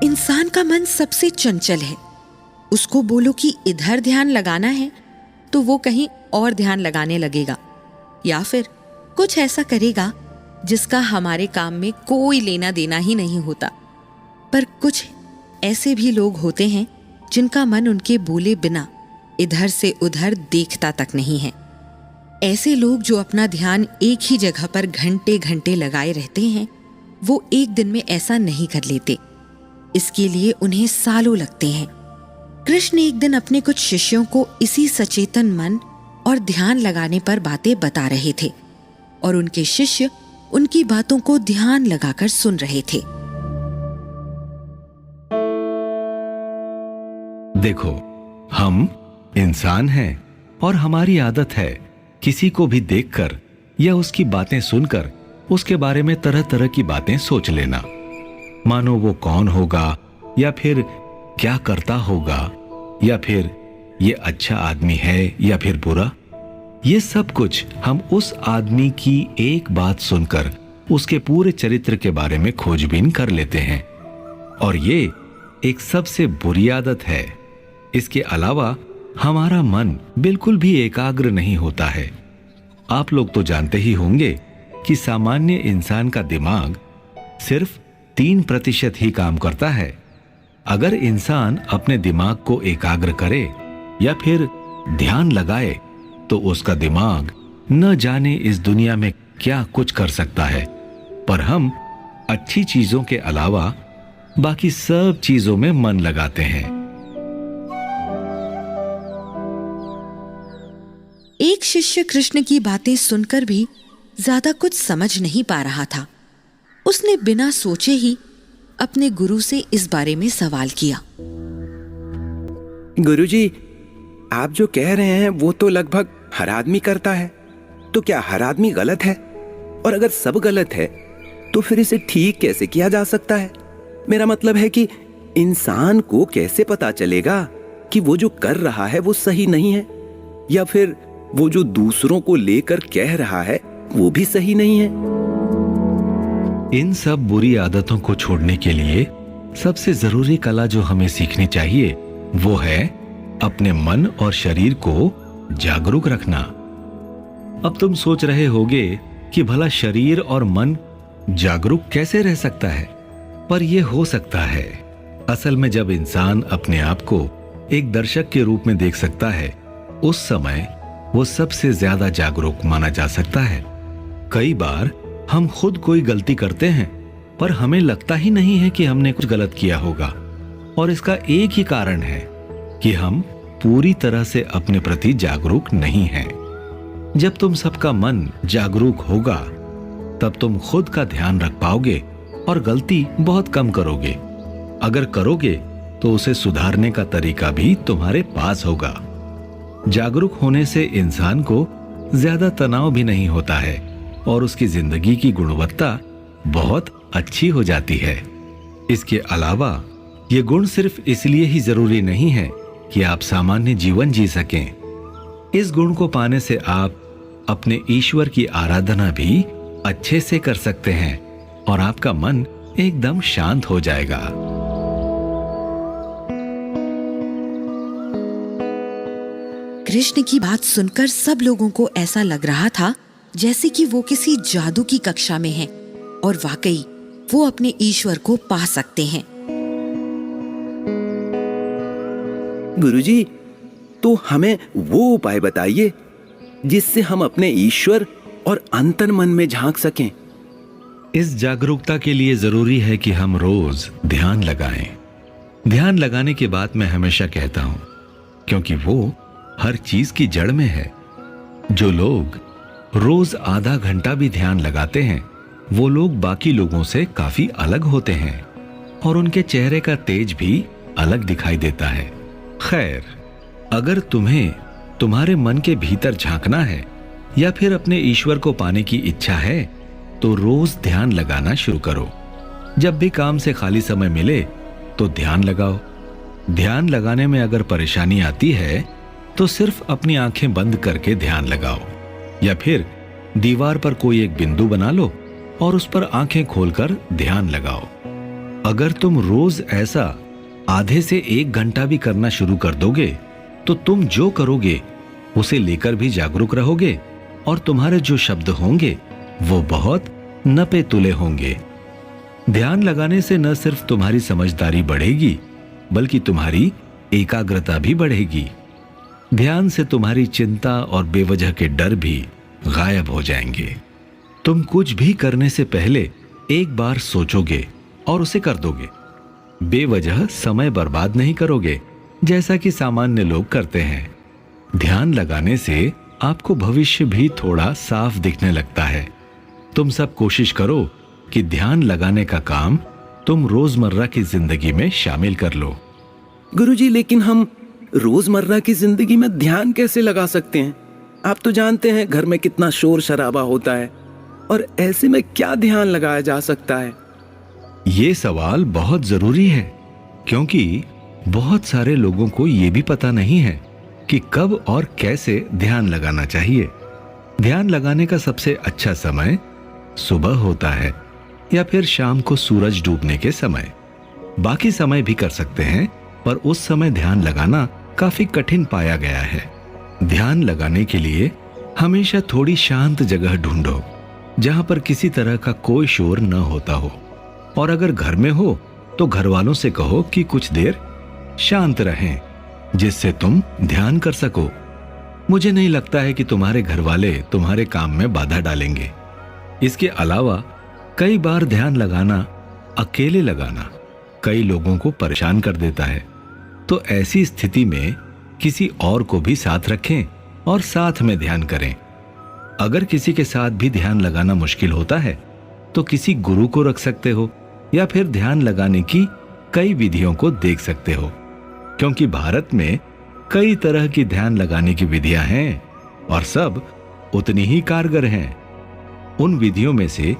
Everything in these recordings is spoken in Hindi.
इंसान का मन सबसे चंचल है। उसको बोलो कि इधर ध्यान लगाना है तो वो कहीं और ध्यान लगाने लगेगा, या फिर कुछ ऐसा करेगा जिसका हमारे काम में कोई लेना देना ही नहीं होता। पर कुछ ऐसे भी लोग होते हैं जिनका मन उनके बोले बिना इधर से उधर देखता तक नहीं है। ऐसे लोग जो अपना ध्यान एक ही जगह पर घंटे घंटे लगाए रहते हैं, वो एक दिन में ऐसा नहीं कर लेते। इसके लिए उन्हें सालों लगते हैं। कृष्ण एक दिन अपने कुछ शिष्यों को इसी सचेतन मन और ध्यान लगाने पर बातें बता रहे थे और उनके शिष्य उनकी बातों को ध्यान लगाकर सुन रहे थे। देखो, हम इंसान हैं और हमारी आदत है किसी को भी देखकर या उसकी बातें सुनकर उसके बारे में तरह तरह की बातें सोच लेना, मानो वो कौन होगा, या फिर क्या करता होगा, या फिर ये अच्छा आदमी है या फिर बुरा। ये सब कुछ हम उस आदमी की एक बात सुनकर उसके पूरे चरित्र के बारे में खोजबीन कर लेते हैं, और ये एक सबसे बुरी आदत है। इसके अलावा हमारा मन बिल्कुल भी एकाग्र नहीं होता है। आप लोग तो जानते ही होंगे कि सामान्य इंसान का दिमाग सिर्फ 3% ही काम करता है। अगर इंसान अपने दिमाग को एकाग्र करे या फिर ध्यान लगाए तो उसका दिमाग न जाने इस दुनिया में क्या कुछ कर सकता है। पर हम अच्छी चीजों के अलावा बाकी सब चीजों में मन लगाते हैं। एक शिष्य कृष्ण की बातें सुनकर भी ज्यादा कुछ समझ नहीं पा रहा था। उसने बिना सोचे ही अपने गुरु से इस बारे में सवाल किया। गुरुजी, आप जो कह रहे हैं वो तो लगभग हर आदमी करता है, तो क्या हर आदमी गलत है? और अगर सब गलत है तो फिर इसे ठीक कैसे किया जा सकता है? मेरा मतलब है कि इंसान को कैसे पता चलेगा कि वो जो कर रहा है वो सही नहीं है, या फिर वो जो दूसरों को लेकर कह रहा है वो भी सही नहीं है? इन सब बुरी आदतों को छोड़ने के लिए सबसे जरूरी कला जो हमें सीखनी चाहिए वो है अपने मन और शरीर को जागरूक रखना। अब तुम सोच रहे होगे कि भला शरीर और मन जागरूक कैसे रह सकता है? पर यह हो सकता है। असल में जब इंसान अपने आप को एक दर्शक के रूप में देख सकता है, उस समय वो सबसे ज्यादा जागरूक माना जा सकता है। कई बार हम खुद कोई गलती करते हैं पर हमें लगता ही नहीं है कि हमने कुछ गलत किया होगा, और इसका एक ही कारण है कि हम पूरी तरह से अपने प्रति जागरूक नहीं हैं। जब तुम सबका मन जागरूक होगा तब तुम खुद का ध्यान रख पाओगे और गलती बहुत कम करोगे। अगर करोगे तो उसे सुधारने का तरीका भी तुम्हारे पास होगा। जागरूक होने से इंसान को ज्यादा तनाव भी नहीं होता है और उसकी जिंदगी की गुणवत्ता बहुत अच्छी हो जाती है। इसके अलावा ये गुण सिर्फ इसलिए ही जरूरी नहीं है कि आप सामान्य जीवन जी सकें। इस गुण को पाने से आप अपने ईश्वर की आराधना भी अच्छे से कर सकते हैं और आपका मन एकदम शांत हो जाएगा। कृष्ण की बात सुनकर सब लोगों को ऐसा लग रहा था जैसे कि वो किसी जादू की कक्षा में हैं और वाकई वो अपने ईश्वर को पा सकते हैं। गुरुजी, तो हमें वो उपाय बताइए जिससे हम अपने ईश्वर और अंतर्मन मन में झांक सकें। इस जागरूकता के लिए जरूरी है कि हम रोज ध्यान लगाएं। ध्यान लगाने की बात मैं हमेशा कहता हूं क्योंकि वो हर चीज की जड़ में है। जो लोग रोज आधा घंटा भी ध्यान लगाते हैं वो लोग बाकी लोगों से काफी अलग होते हैं और उनके चेहरे का तेज भी अलग दिखाई देता है। खैर, अगर तुम्हें तुम्हारे मन के भीतर झांकना है या फिर अपने ईश्वर को पाने की इच्छा है तो रोज ध्यान लगाना शुरू करो। जब भी काम से खाली समय मिले तो ध्यान लगाओ। ध्यान लगाने में अगर परेशानी आती है तो सिर्फ अपनी आंखें बंद करके ध्यान लगाओ, या फिर दीवार पर कोई एक बिंदु बना लो और उस पर आंखें खोलकर ध्यान लगाओ। अगर तुम रोज ऐसा आधे से 1 घंटा भी करना शुरू कर दोगे तो तुम जो करोगे उसे लेकर भी जागरूक रहोगे और तुम्हारे जो शब्द होंगे वो बहुत नपे तुले होंगे। ध्यान लगाने से न सिर्फ तुम्हारी समझदारी बढ़ेगी बल्कि तुम्हारी एकाग्रता भी बढ़ेगी। ध्यान से तुम्हारी चिंता और बेवजह के डर भी गायब हो जाएंगे। तुम कुछ भी करने से पहले एक बार सोचोगे और उसे कर दोगे। बेवजह समय बर्बाद नहीं करोगे जैसा कि सामान्य लोग करते हैं। ध्यान लगाने से आपको भविष्य भी थोड़ा साफ दिखने लगता है। तुम सब कोशिश करो कि ध्यान लगाने का काम तुम रोजमर्रा की जिंदगी में शामिल कर लो। गुरुजी, लेकिन हम रोजमर्रा की जिंदगी में ध्यान कैसे लगा सकते हैं? आप तो जानते हैं घर में कितना शोर शराबा होता है, और ऐसे में क्या ध्यान लगाया जा सकता है? ये सवाल बहुत जरूरी है क्योंकि बहुत सारे लोगों को ये भी पता नहीं है कि कब और कैसे ध्यान लगाना चाहिए। ध्यान लगाने का सबसे अच्छा समय सुबह होता है या फिर शाम को सूरज डूबने के समय। बाकी समय भी कर सकते हैं, पर उस समय ध्यान लगाना काफी कठिन पाया गया है। ध्यान लगाने के लिए हमेशा थोड़ी शांत जगह ढूंढो जहां पर किसी तरह का कोई शोर न होता हो, और अगर घर में हो तो घर वालों से कहो कि कुछ देर शांत रहें जिससे तुम ध्यान कर सको। मुझे नहीं लगता है कि तुम्हारे घर वाले तुम्हारे काम में बाधा डालेंगे। इसके अलावा कई बार ध्यान लगाना, अकेले लगाना कई लोगों को परेशान कर देता है, तो ऐसी स्थिति में किसी और को भी साथ रखें और साथ में ध्यान करें। अगर किसी के साथ भी ध्यान लगाना मुश्किल होता है तो किसी गुरु को रख सकते हो या फिर ध्यान लगाने की कई विधियों को देख सकते हो, क्योंकि भारत में कई तरह की ध्यान लगाने की विधियां हैं और सब उतनी ही कारगर हैं। उन विधियों में से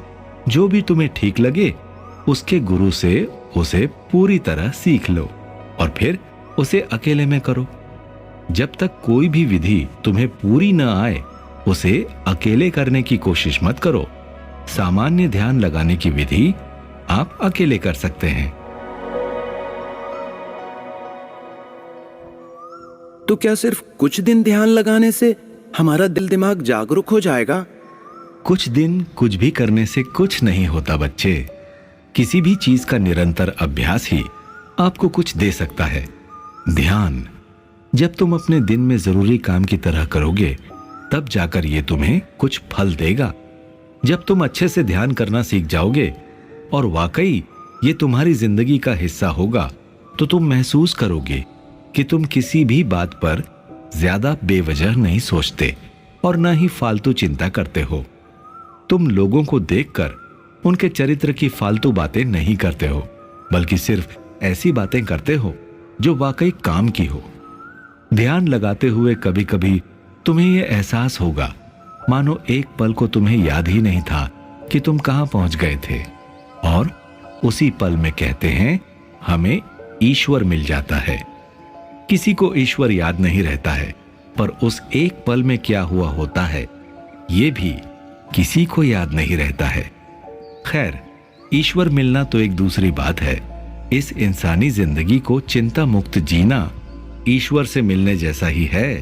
जो भी तुम्हें ठीक लगे उसके गुरु से उसे पूरी तरह सीख लो और फिर उसे अकेले में करो। जब तक कोई भी विधि तुम्हें पूरी न आए उसे अकेले करने की कोशिश मत करो। सामान्य ध्यान लगाने की विधि आप अकेले कर सकते हैं। तो क्या सिर्फ कुछ दिन ध्यान लगाने से हमारा दिल दिमाग जागरूक हो जाएगा? कुछ दिन कुछ भी करने से कुछ नहीं होता बच्चे। किसी भी चीज का निरंतर अभ्यास ही आपको कुछ दे सकता है। ध्यान जब तुम अपने दिन में जरूरी काम की तरह करोगे तब जाकर ये तुम्हें कुछ फल देगा। जब तुम अच्छे से ध्यान करना सीख जाओगे और वाकई ये तुम्हारी जिंदगी का हिस्सा होगा तो तुम महसूस करोगे कि तुम किसी भी बात पर ज्यादा बेवजह नहीं सोचते और न ही फालतू चिंता करते हो। तुम लोगों को देखकर उनके चरित्र की फालतू बातें नहीं करते हो, बल्कि सिर्फ ऐसी बातें करते हो जो वाकई काम की हो। ध्यान लगाते हुए कभी कभी तुम्हें यह एहसास होगा मानो एक पल को तुम्हें याद ही नहीं था कि तुम कहां पहुंच गए थे, और उसी पल में कहते हैं हमें ईश्वर मिल जाता है। किसी को ईश्वर याद नहीं रहता है, पर उस एक पल में क्या हुआ होता है ये भी किसी को याद नहीं रहता है। खैर, ईश्वर मिलना तो एक दूसरी बात है। इस इंसानी जिंदगी को चिंता मुक्त जीना ईश्वर से मिलने जैसा ही है।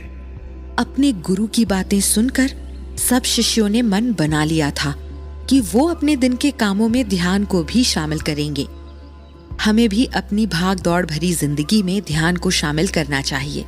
अपने गुरु की बातें सुनकर सब शिष्यों ने मन बना लिया था कि वो अपने दिन के कामों में ध्यान को भी शामिल करेंगे। हमें भी अपनी भाग दौड़ भरी जिंदगी में ध्यान को शामिल करना चाहिए।